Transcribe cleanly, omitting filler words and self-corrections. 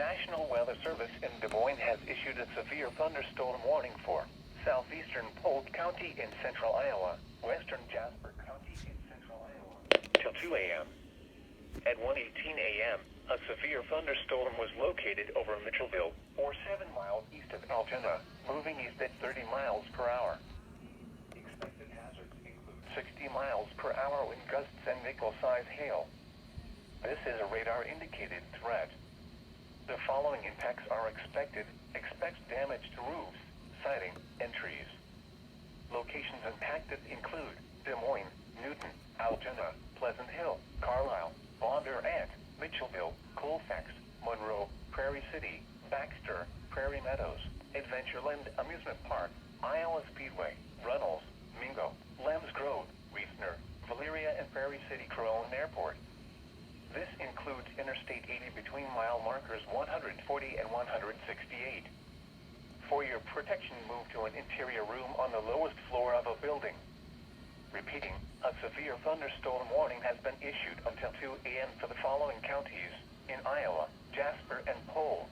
National Weather Service in Des Moines has issued a severe thunderstorm warning for southeastern Polk County in central Iowa, western Jasper County in central Iowa, till 2 a.m. At 1:18 a.m., a severe thunderstorm was located over Mitchellville, or 7 miles east of Algena, moving east at 30 miles per hour. Expected hazards include 60 miles per hour wind gusts and nickel-size hail. This is a radar-indicated threat. The following impacts are expected. Expect damage to roofs, siding, and trees. Locations impacted include Des Moines, Newton, Algena, Pleasant Hill, Carlisle, Bondurant, Mitchellville, Colfax, Monroe, Prairie City, Baxter, Prairie Meadows, Adventureland Amusement Park, Iowa Speedway, Runnels, Mingo, Lambs Grove, Reesner, Valeria, and Prairie City Crone Airport. This includes Interstate 80 between mile markers 140 and 168. For your protection, move to an interior room on the lowest floor of a building. Repeating, a severe thunderstorm warning has been issued until 2 a.m. for the following counties in Iowa, Jasper, and Polk.